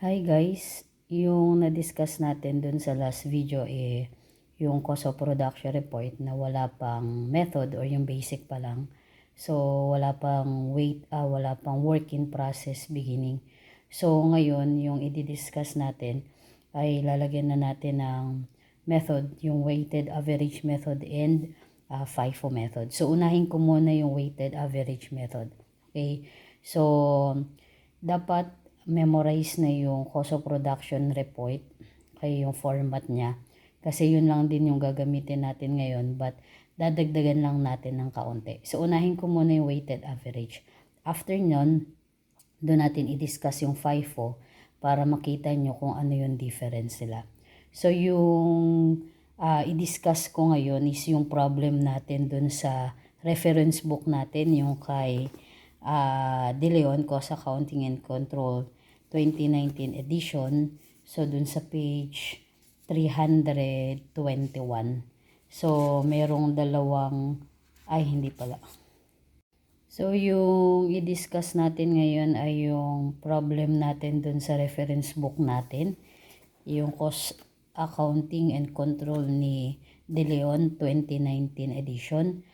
Hi guys, yung na-discuss natin dun sa last video yung cost of production report na wala pang method or yung basic pa lang. So wala pang wala pang work in process beginning. So ngayon yung i-discuss natin ay lalagyan na natin ng method, yung weighted average method and FIFO method. So unahin ko muna yung weighted average method. Okay? So dapat memorize na yung cost of production report, kaya yung format niya. Kasi yun lang din yung gagamitin natin ngayon, but dadagdagan lang natin ng kaunti. So unahin ko muna yung weighted average. After nyon, doon natin i-discuss yung FIFO para makita nyo kung ano yung difference nila. So yung i-discuss ko ngayon is yung problem natin doon sa reference book natin, yung kay De Leon Cost Accounting and Control 2019 edition. So dun sa page 321. So merong dalawang hindi pala. So yung i-discuss natin ngayon ay yung problem natin dun sa reference book natin, yung Cost Accounting and Control ni De Leon 2019 edition.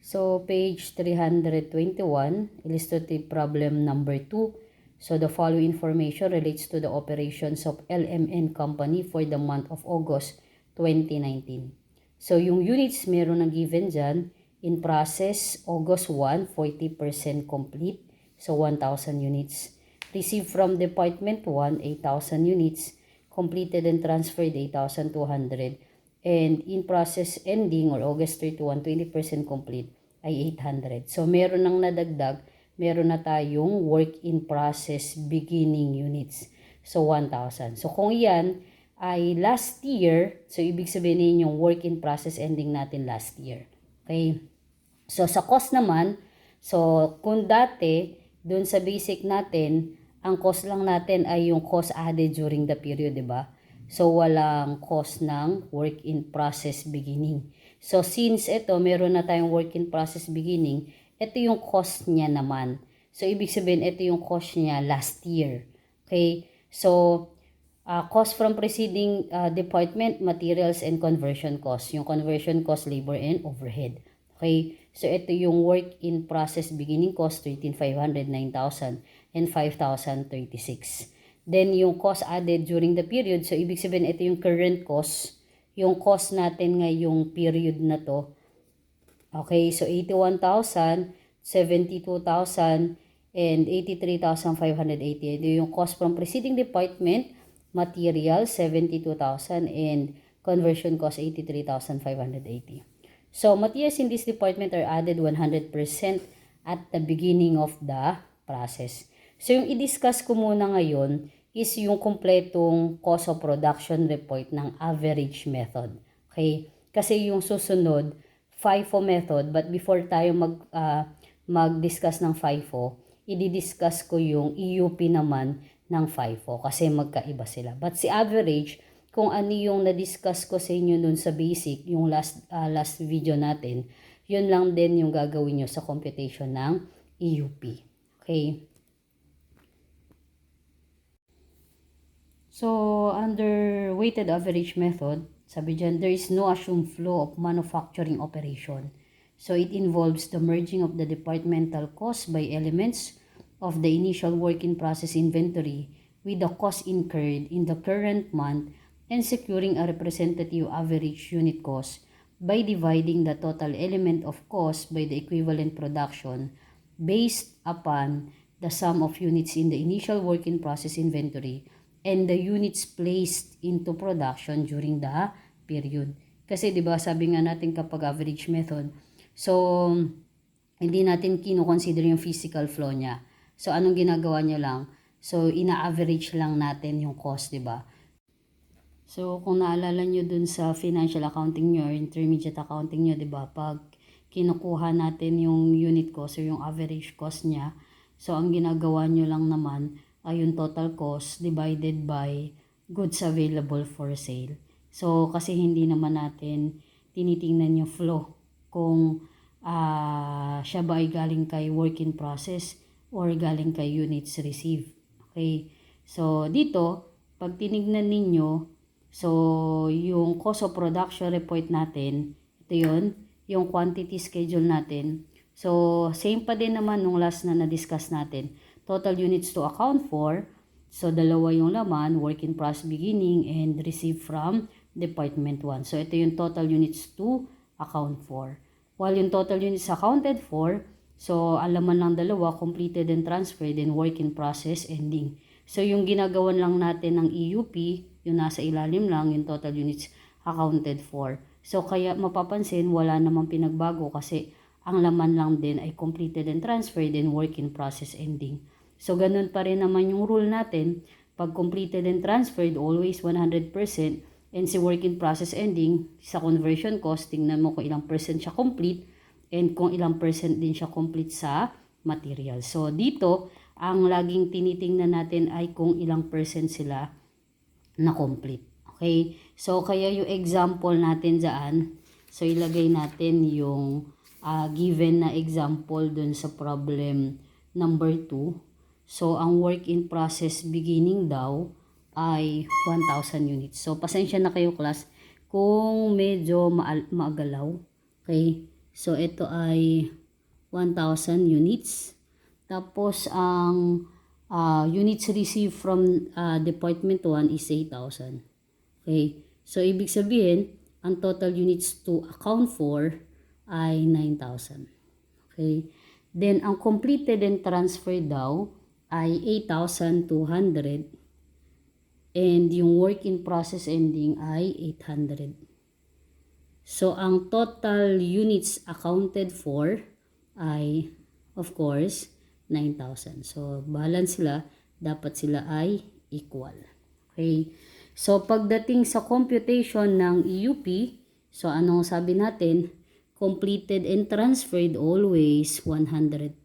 So, page 321, illustrative problem number 2. So, the following information relates to the operations of LMN Company for the month of August 2019. So, yung units meron na given dyan. In process, August 1, 40% complete. So, 1,000 units. Received from Department 1, 8,000 units. Completed and transferred, 8,200. And in process ending or August 31, 20% complete ay 800. So, meron nang nadagdag, meron na tayong work in process beginning units. So, 1,000. So, kung yan ay last year, so ibig sabihin yung work in process ending natin last year. Okay? So, sa cost naman, so kung dati, dun sa basic natin, ang cost lang natin ay yung cost added during the period, di ba? So, walang cost ng work in process beginning. So, since ito, meron na tayong work in process beginning, ito yung cost niya naman. So, ibig sabihin, ito yung cost niya last year. Okay? So, cost from preceding department, materials and conversion cost. Yung conversion cost, labor and overhead. Okay? So, ito yung work in process beginning cost, 13,500, 9,000, and 5,036. Then, yung cost added during the period, so ibig sabihin, ito yung current cost. Yung cost natin ngayong period na to. Okay, so 81,000, 72,000, and 83,580. Ito yung cost from preceding department, material, 72,000, and conversion cost, 83,580. So, materials in this department are added 100% at the beginning of the process. So, yung i-discuss ko muna ngayon is yung kumpletong cost of production report ng average method. Okay? Kasi yung susunod, FIFO method, but before tayo mag-discuss ng FIFO, i-discuss ko yung EUP naman ng FIFO kasi magkaiba sila. But si average, kung ano yung na-discuss ko sa inyo dun sa basic, yung last video natin, yun lang din yung gagawin nyo sa computation ng EUP. Okay? So, under weighted average method, sabi dyan, there is no assumed flow of manufacturing operation. So, it involves the merging of the departmental costs by elements of the initial work in process inventory with the cost incurred in the current month and securing a representative average unit cost by dividing the total element of cost by the equivalent production based upon the sum of units in the initial work in process inventory and the units placed into production during the period. Kasi 'di ba sabi nga natin kapag average method, so hindi natin kino-consider yung physical flow niya. So anong ginagawa niyo lang? So ina-average lang natin yung cost, 'di ba? So kung naalala niyo dun sa financial accounting niyo or intermediate accounting niyo, 'di ba? Pag kinukuha natin yung unit cost or yung average cost niya, so ang ginagawa niyo lang naman ay yung total cost divided by goods available for sale. So, kasi hindi naman natin tinitingnan yung flow kung siya ba ay galing kay work in process or galing kay units received. Okay? So, dito, pag tinignan ninyo, so, yung cost of production report natin, ito yun, yung quantity schedule natin. So, same pa din naman nung last na na-discuss natin. Total units to account for, so, dalawa yung laman, work in process beginning and receive from Department 1. So, ito yung total units to account for. While yung total units accounted for, so, ang laman lang dalawa, completed and transferred and work in process ending. So, yung ginagawan lang natin ng EUP, yung nasa ilalim lang, yung total units accounted for. So, kaya mapapansin, wala namang pinagbago kasi ang laman lang din ay completed and transferred and work in process ending. So, ganun pa rin naman yung rule natin. Pag completed and transferred, always 100%. And si work in process ending, sa conversion cost, tingnan mo kung ilang percent siya complete and kung ilang percent din siya complete sa material. So, dito, ang laging tinitingnan natin ay kung ilang percent sila na complete. Okay? So, kaya yung example natin dyan, so ilagay natin yung given na example dun sa problem number 2. So, ang work in process beginning daw ay 1,000 units. So, pasensya na kayo class kung medyo maagalaw. Okay? So, ito ay 1,000 units. Tapos, ang units received from Department 1 is 8,000. Okay? So, ibig sabihin, ang total units to account for ay 9,000. Okay? Then, ang completed and transferred daw ay 8,200. And yung work in process ending ay 800. So, ang total units accounted for ay, of course, 9,000. So, balance sila, dapat sila ay equal. Okay? So, pagdating sa computation ng EUP, so anong sabi natin? Completed and transferred always 100%.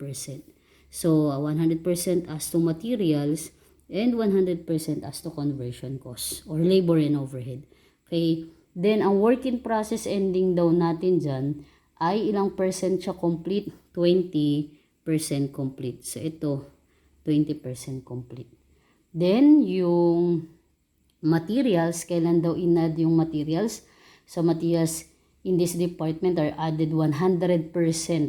So, 100% as to materials and 100% as to conversion costs or labor and overhead. Okay? Then, ang work in process ending daw natin dyan ay ilang percent siya complete? 20% complete. So, ito, 20% complete. Then, yung materials, kailan daw inad yung materials? So, materials in this department are added 100%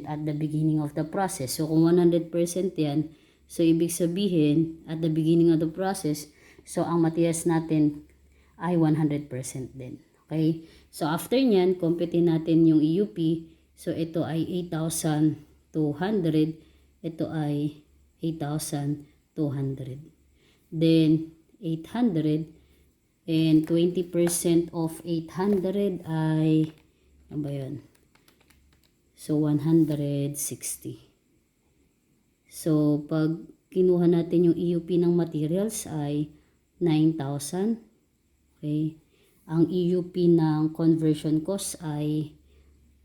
at the beginning of the process. So, kung 100% yan, so, ibig sabihin, at the beginning of the process, so, ang materials natin ay 100% din. Okay? So, after nyan, computein natin yung EUP. So, ito ay 8,200. Ito ay 8,200. Then, 800. And 20% of 800 ay, ano ba yun? So, 160. So, pag kinuha natin yung EUP ng materials ay 9,000. Okay. Ang EUP ng conversion cost ay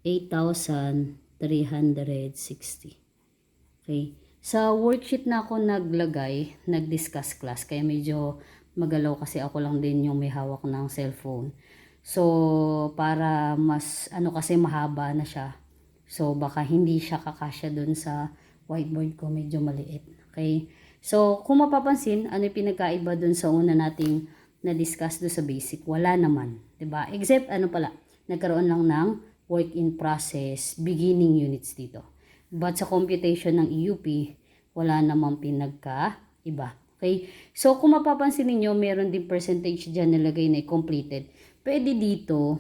8,360. Okay. Sa worksheet na ako nag-discuss class. Kaya medyo magalaw kasi ako lang din yung may hawak ng cellphone. So, para mas, kasi mahaba na siya. So, baka hindi siya kakasya dun sa whiteboard ko, medyo maliit. Okay? So, kung mapapansin, ano yung pinagkaiba dun sa una nating na-discuss doon sa basic? Wala naman. 'Di ba? Except, nagkaroon lang ng work in process beginning units dito. But sa computation ng EUP, wala namang pinagkaiba. Okay? So, kung mapapansin niyo meron din percentage dyan nilagay na completed. Pwede dito,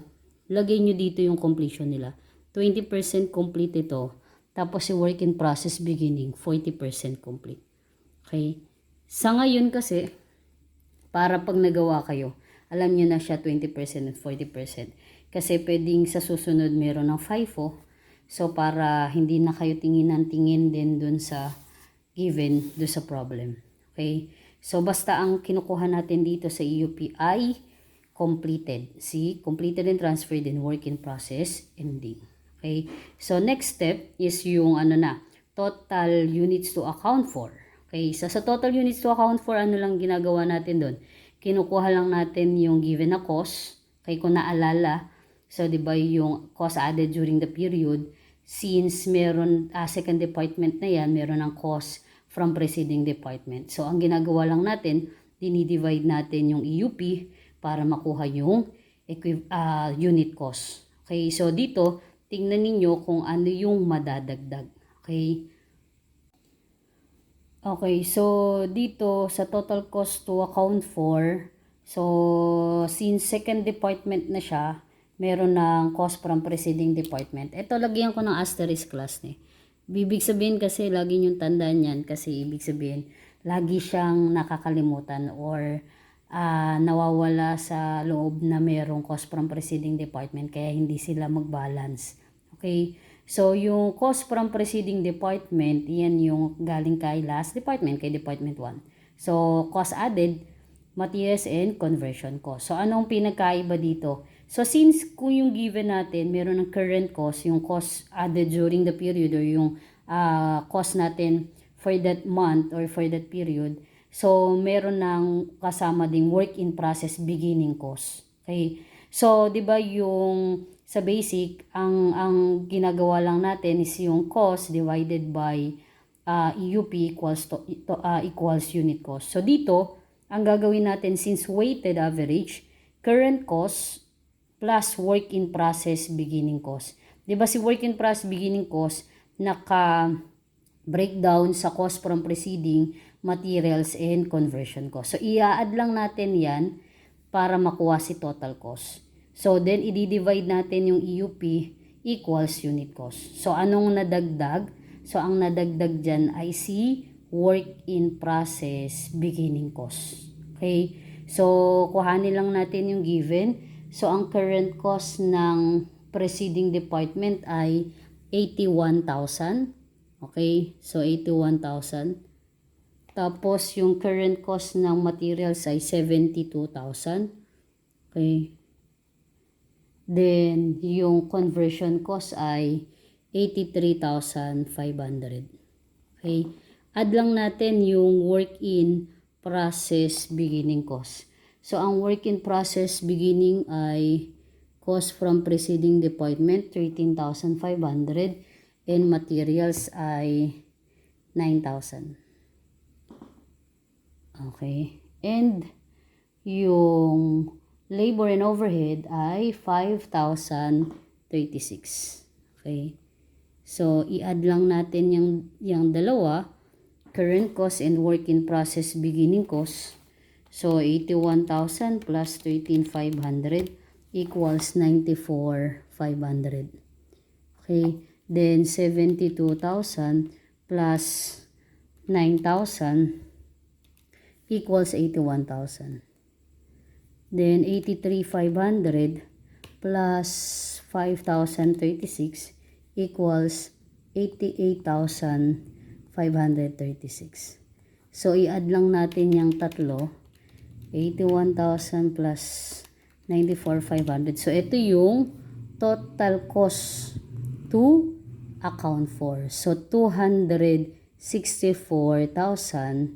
lagay nyo dito yung completion nila. 20% complete ito. Tapos yung work in process beginning, 40% complete. Okay? Sa ngayon kasi, para pag nagawa kayo, alam nyo na siya 20% at 40%. Kasi pwedeng sa susunod meron ng FIFO. So, para hindi na kayo tingin din dun sa given, dun sa problem. Okay? So, basta ang kinukuha natin dito sa EUP ay completed. See? Completed and transferred in work in process ending. Okay? So, next step is yung total units to account for. Okay? So, sa total units to account for, lang ginagawa natin doon? Kinukuha lang natin yung given na cost. Okay? Kung naalala, so, di ba yung cost added during the period, since meron, second department na yan, meron ng cost from preceding department. So, ang ginagawa lang natin, dinidivide natin yung EUP para makuha yung unit cost. Okay, so dito, tingnan ninyo kung ano yung madadagdag. Okay. Okay, so dito sa total cost to account for, so since second department na siya, meron ng cost from preceding department. Ito, lagyan ko ng asterisk class ni. Bibig sabihin kasi, lagi niyong tandaan yan kasi ibig sabihin, lagi siyang nakakalimutan or nawawala sa loob na merong cost from preceding department kaya hindi sila mag-balance. Okay? So, yung cost from preceding department, yan yung galing kay last department, kay department 1. So, cost added, materials and conversion cost. So, anong pinagkaiba dito? So, since kung yung given natin, meron ng current cost, yung cost added during the period or yung cost natin for that month or for that period, so, meron ng kasama ding work in process beginning cost. Okay? So, 'di ba yung sa basic, ang ginagawa lang natin is yung cost divided by EUP equals unit cost. So, dito, ang gagawin natin since weighted average, current cost plus work in process beginning cost. 'Di ba si work in process beginning cost naka breakdown sa cost from preceding, materials, and conversion cost. So, i-add lang natin yan para makuha si total cost. So, then, i-divide natin yung EUP equals unit cost. So, anong nadagdag? So, ang nadagdag dyan ay si work in process beginning cost. Okay? So, kuhanin lang natin yung given. So, ang current cost ng preceding department ay 81,000. Okay, so 81,000. Tapos yung current cost ng materials ay 72,000. Okay. Then yung conversion cost ay 83,500. Okay. Add lang natin yung work in process beginning cost. So ang work in process beginning ay cost from preceding department 13,500. And materials ay 9,000. Okay. And yung labor and overhead ay 5,036. Okay. So, i-add lang natin yung dalawa, current cost and work in process beginning cost. So, 81,000 plus 13,500 equals 94,500. Okay. Then, 72,000 plus 9,000 equals 81,000. Then, 83,500 plus 5,036 equals 88,536. So, i-add lang natin yung tatlo. 81,000 plus 94,500. So, ito yung total cost to account for. So, 264,036.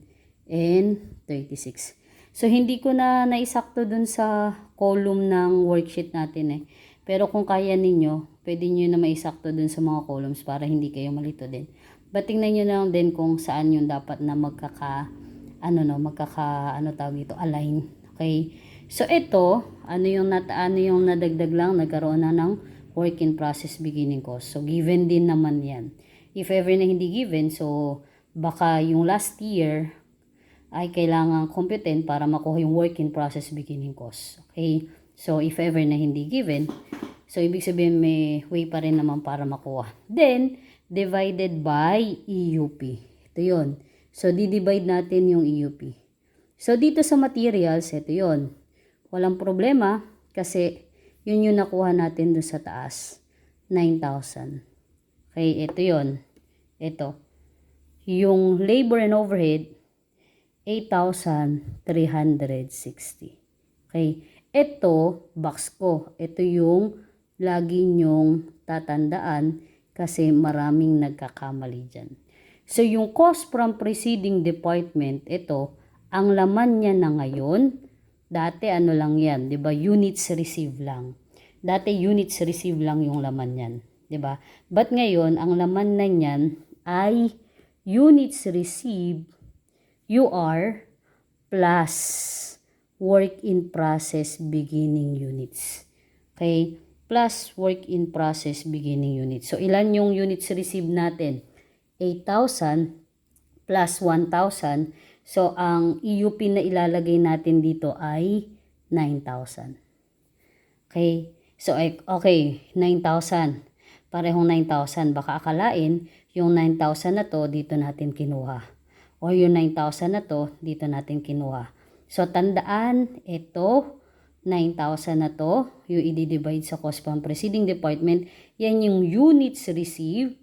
So, hindi ko na naisakto dun sa column ng worksheet natin eh. Pero kung kaya ninyo, pwede nyo na maisakto dun sa mga columns para hindi kayo malito din. But tingnan nyo na lang din kung saan yung dapat na align. Okay? So, ito, ano yung nadagdag lang, nagkaroon na ng work in process beginning cost. So, given din naman yan. If ever na hindi given, so, baka yung last year ay kailangan computin para makuha yung work in process beginning cost. Okay? So, if ever na hindi given, so, ibig sabihin may way pa rin naman para makuha. Then, divided by EUP. Ito yun. So, di-divide natin yung EUP. So, dito sa materials, ito yun. Walang problema kasi yun yung nakuha natin doon sa taas. 9,000. Okay, ito yun. Ito. Yung labor and overhead, 8,360. Okay. Ito, box ko. Ito yung lagi nyong tatandaan kasi maraming nagkakamali dyan. So, yung cost from preceding department, ito, ang laman niya na ngayon, dati ano lang yan, 'di ba? Units receive lang. Dati units receive lang yung laman niyan, 'di ba? But ngayon, ang laman na niyan ay units receive UR plus work in process beginning units. Okay? Plus work in process beginning units. So, ilan yung units received natin? 8,000 plus 1,000. So, ang EUP na ilalagay natin dito ay 9,000. Okay? So, okay, 9,000. Parehong 9,000. Baka akalain, yung 9,000 na to, dito natin kinuha. O yung 9,000 na to, dito natin kinuha. So, tandaan, ito, 9,000 na to, yung i-divide sa cost from preceding department, yan yung units received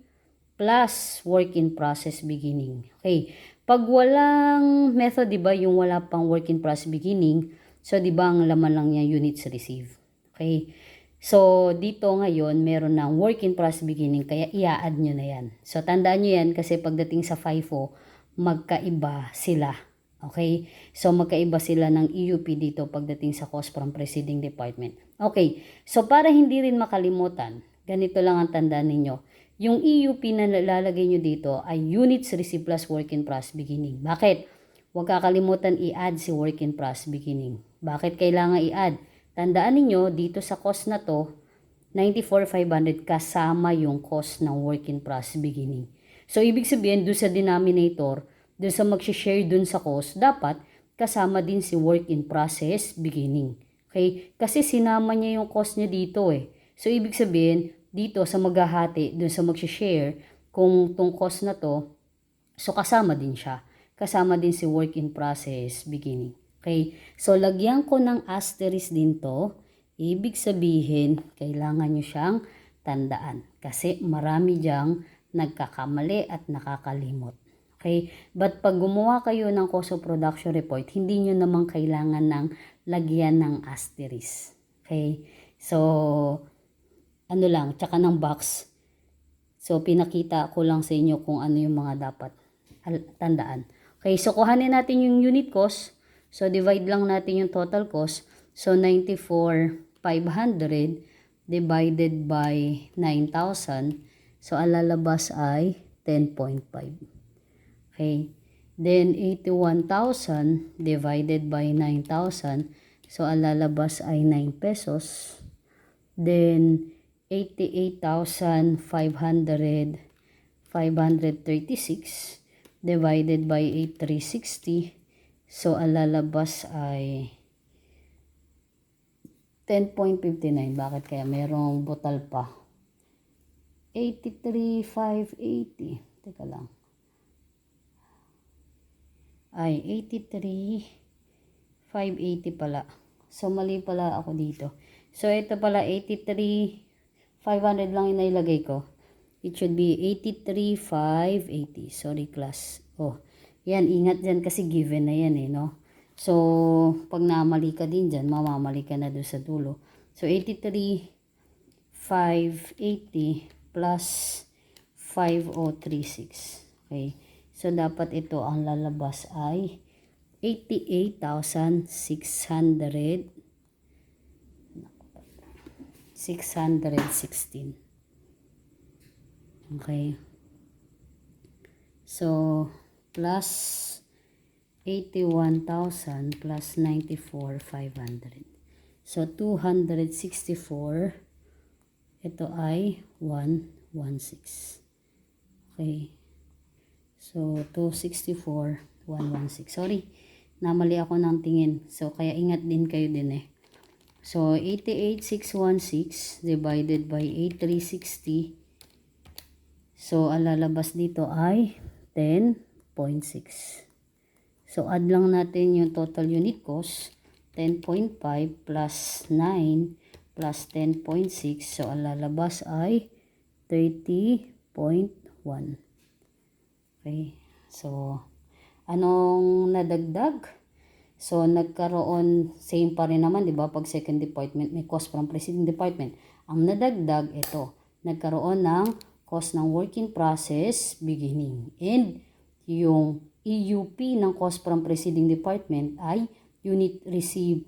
plus work in process beginning. Okay. Pag walang method, di ba, yung wala pang work in process beginning, so, di ba, ang laman lang niya units received. Okay. So, dito ngayon, meron ng work in process beginning, kaya i-add nyo na yan. So, tandaan nyo yan kasi pagdating sa FIFO, magkaiba sila. Okay? So, magkaiba sila ng EUP dito pagdating sa cost from preceding department. Okay. So, para hindi rin makalimutan, ganito lang ang tandaan ninyo. Yung EUP na lalagay nyo dito ay units received plus work in process beginning. Bakit? Huwag kakalimutan i-add si work in process beginning. Bakit kailangan i-add? Tandaan ninyo, dito sa cost na to, 94,500 kasama yung cost ng work in process beginning. So, ibig sabihin, doon sa denominator, doon sa mag-share doon sa cost, dapat kasama din si work in process beginning. Okay? Kasi sinama niya yung cost niya dito eh. So, ibig sabihin, dito sa maghahati, doon sa mag-share, kung tong cost na to, so kasama din siya. Kasama din si work in process beginning. Okay? So, lagyan ko ng asterisk din to. Ibig sabihin, kailangan nyo siyang tandaan. Kasi marami diyang nagkakamali at nakakalimot. Okay? But pag gumawa kayo ng cost of production report, hindi nyo naman kailangan ng lagyan ng asterisk. Okay? So, ano lang, tsaka ng box. So, pinakita ko lang sa inyo kung ano yung mga dapat tandaan. Okay, so kuhanin natin yung unit cost. So, divide lang natin yung total cost. So, 94,500 divided by 9,000. So, ang lalabas ay 10.5. Okay. Then, 81,000 divided by 9,000. So, ang lalabas ay 9 pesos. Then, 88,536 divided by 8,360. So, ang lalabas ay 10.59. Bakit kaya? Merong butal pa. 83,580. Teka lang. Ay, 83,580 pala. So, mali pala ako dito. So, ito pala 83,500 lang yung nailagay ko. It should be 83,580. Sorry, class. Oh, yan, ingat dyan kasi given na yan eh, no? So, pag namali ka din dyan, mamamali ka na doon sa dulo. So, 83,580 plus 5,036. Okay. So, dapat ito ang lalabas ay 88,616. Okay. So, plus 81,000 plus 94,500. So, 264. Ito ay 116. Okay. So, 264, 116. Sorry, namali ako ng tingin. So, kaya ingat din kayo din eh. So, 88,616 divided by 8,360. So, ang lalabas dito ay 10.6. So, add lang natin yung total unit cost. 10.5 plus 9 plus 10.6. So, ang lalabas ay 30.1. Okay. So, anong nadagdag? So, nagkaroon, same pa rin naman, di ba? Pag second department, may cost from preceding department. Ang nadagdag, ito. Nagkaroon ng cost ng work in process beginning. And yung EUP ng cost from preceding department ay units received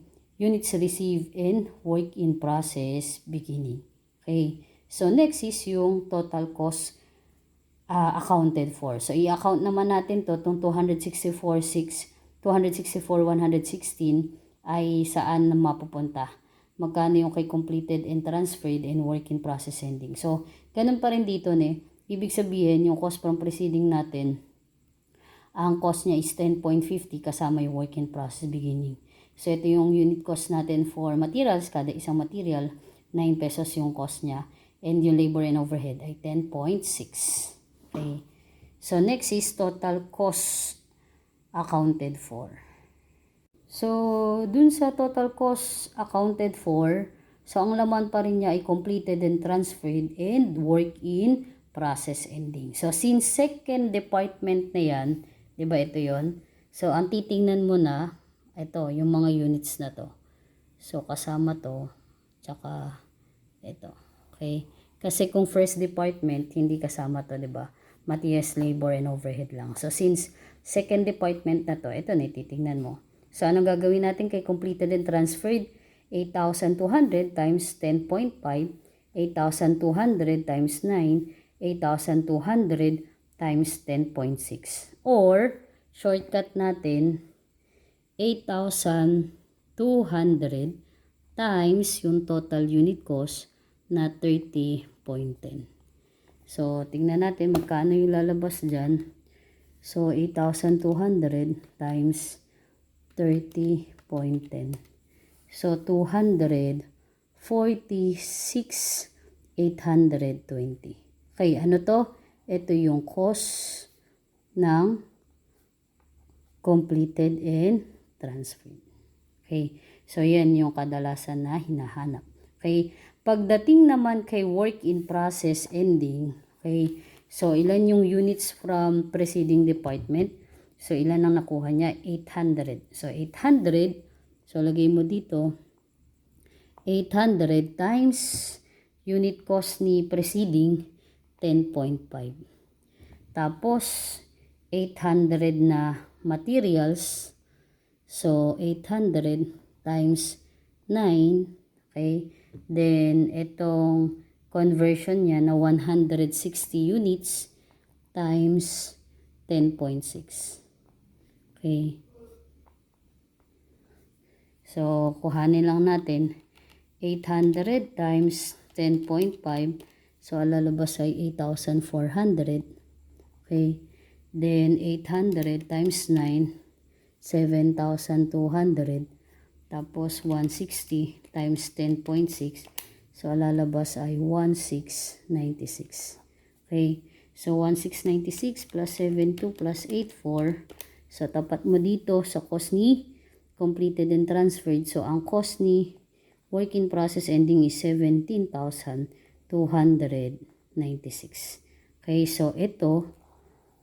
and work in process beginning. Okay. So, next is yung total cost accounted for. So, i-account naman natin to, itong 264,6 264,116 ay saan na mapupunta. Magkano yung kay completed and transferred and work in process ending. So, ganun pa rin dito ibig sabihin yung cost from preceding natin, ang cost niya is 10.50 kasama yung work in process beginning. So, ito yung unit cost natin for materials. Kada isang material, 9 pesos yung cost niya. And yung labor and overhead ay 10.6. Okay. So, next is total cost accounted for. So, dun sa total cost accounted for, so ang laman pa rin niya ay completed and transferred and work in process ending. So, since second department na yan, di ba ito yon? So, ang titingnan mo na, ito, yung mga units na to. So, kasama to, tsaka ito. Okay? Kasi kung first department, hindi kasama to, di ba? Materials, labor, and overhead lang. So, since second department na to, ito na, titingnan mo. So, anong gagawin natin kay completed and transferred? 8,200 times 10.5, 8,200 times 9, 8,200 times 10.6. Or, shortcut natin, 8,200 times yung total unit cost na 30.10. So, tingnan natin magkano yung lalabas dyan. So, 8,200 times 30.10. So, 246,820. Okay, ano to? Ito yung cost ng completed and transferred. Okay, so yan yung kadalasan na hinahanap. Okay, pagdating naman kay work in process ending, okay, so ilan yung units from preceding department? So, ilan ang nakuha niya? 800. So, 800. So, lagay mo dito. 800 times unit cost ni preceding 10.5. Tapos, 800 na materials. So, 800 times 9. Okay. Then, itong conversion niya na 160 units times 10.6. Okay. So, kuhanin lang natin 800 times 10.5. So, lalabas ay 8,400. Okay. Then, 800 times 9, 7,200. Tapos, 160 times 10.6. So, lalabas ay 1,696. Okay. So, 1,696 plus 72 plus 84. So, tapat mo dito sa cost ni completed and transferred. So, ang cost ni work in process ending is 17,296. Okay, so ito,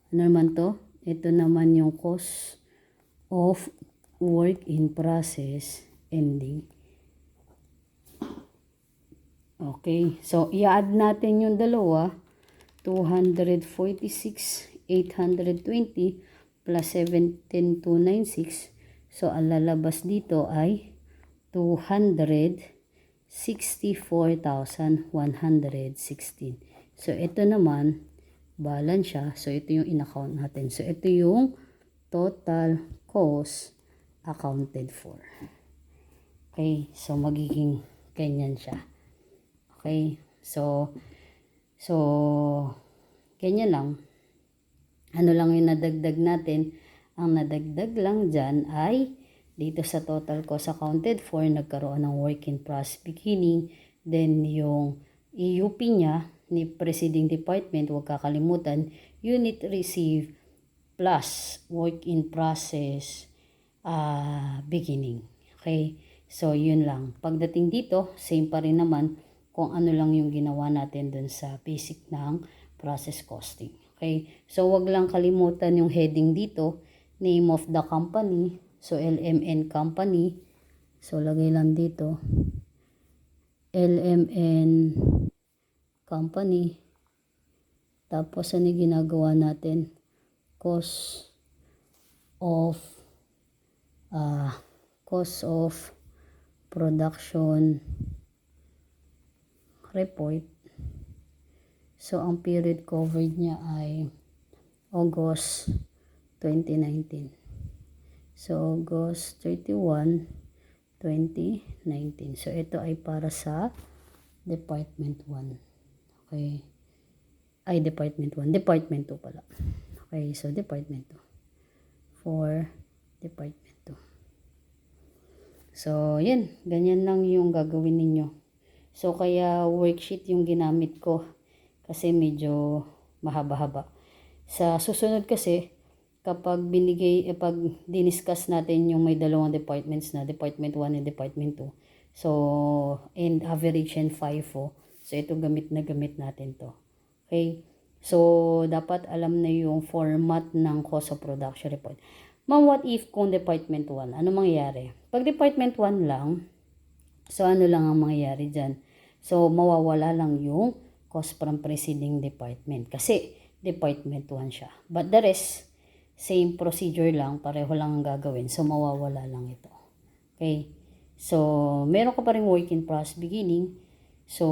ano naman to? Ito naman yung cost of work in process ending. Okay, so i-add natin yung dalawa. 246,820 plus 17,296. So, ang lalabas dito ay 264,116. So, ito naman, balance siya. So, ito yung in-account natin. So, ito yung total cost accounted for. Okay, so magiging ganyan siya. Okay, so ganyan lang. Ano lang yung nadagdag natin? Ang nadagdag lang dyan ay dito sa total cost accounted for, nagkaroon ng work in process beginning. Then yung EUP niya ni preceding department, huwag kakalimutan, unit receive plus work in process beginning. Okay, so yun lang. Pagdating dito, same pa rin naman kung ano lang yung ginawa natin dun sa basic ng process costing. Okay, so wag lang kalimutan yung heading dito, name of the company. So, LMN company. So, lagay lang dito, LMN company. Tapos, ano ginagawa natin? Cost of production report. So, ang period covered niya ay August 2019. So, August 31, 2019. So, ito ay para sa Department 1. Okay. Ay, Department 1. Department 2 pala. Okay, so Department 2. For Department 2. So, yan. Ganyan lang yung gagawin ninyo. So, kaya worksheet yung ginamit ko. Kasi medyo mahaba-haba. Sa susunod kasi, kapag pag diniscuss natin yung may dalawang departments na, Department 1 and Department 2. So, and average and FIFO. So, ito gamit na gamit natin to. Okay? So, dapat alam na yung format ng cost of production report. Ma'am, what if kung Department 1? Ano mangyayari? Pag Department 1 lang, so ano lang ang mangyayari dyan? So, mawawala lang yung cost from preceding department. Kasi, Department 1 siya. But the rest, same procedure lang, pareho lang ang gagawin. So, mawawala lang ito. Okay? So, meron ka pa rin work in process beginning. So,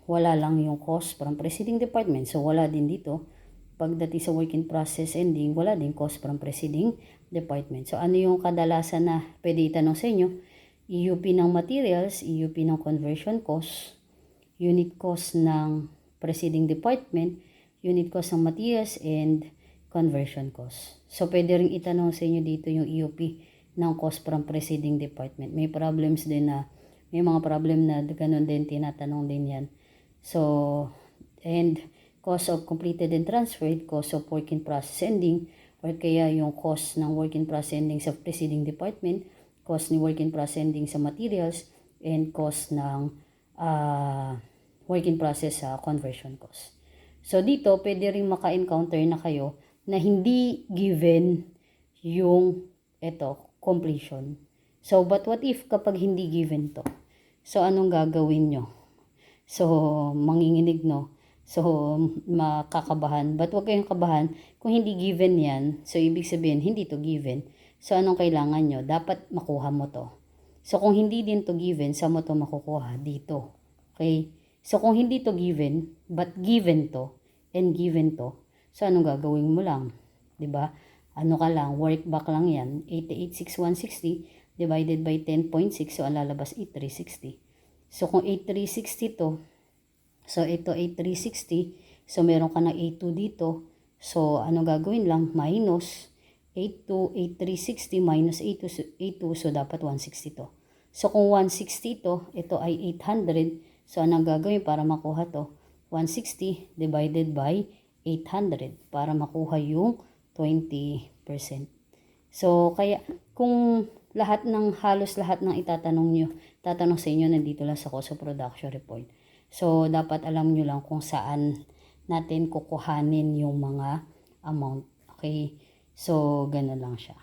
wala lang yung cost from preceding department. So, wala din dito. Pagdating sa work in process ending, wala din cost from preceding department. So, ano yung kadalasan na pwede itanong sa inyo? EUP ng materials, EUP ng conversion cost, unit cost ng preceding department, unit cost ng materials, and conversion cost. So, pwede rin itanong sa inyo dito yung EUP ng cost from preceding department. May problems din na, may mga problem na ganun din, tinatanong din yan. So, and cost of completed and transferred, cost of work in process ending, or kaya yung cost ng work in process ending sa preceding department, cost ni work in process ending sa materials, and cost ng work in process sa conversion cost. So, dito, pwede rin maka-encounter na kayo na hindi given yung completion. So, but what if kapag hindi given to? So, anong gagawin nyo? So, manginginig, no? So, makakabahan. But huwag kayong kabahan. Kung hindi given yan, so ibig sabihin, hindi to given. So, anong kailangan nyo? Dapat makuha mo to. So, kung hindi din to given, saan mo to makukuha? Dito. Okay? So, kung hindi to given, but given to, and given to, so, anong gagawin mo lang? 'Di ba? Ano ka lang, work back lang yan. 886160 divided by 10.6, so ang lalabas 8360. So, kung 8360 to, so ito 8360, so meron ka ng 82 dito. So, ano gagawin lang? Minus 82, 8360 minus 82, so dapat 160 to. So, kung 160 to, ito ay 800. So, anong gagawin para makuha to? 160 divided by 800 para makuha yung 20%. So, kaya kung halos lahat ng tatanong sa inyo nandito lang sa cost of production report. So, dapat alam nyo lang kung saan natin kukuhanin yung mga amount. Okay? So, ganun lang siya.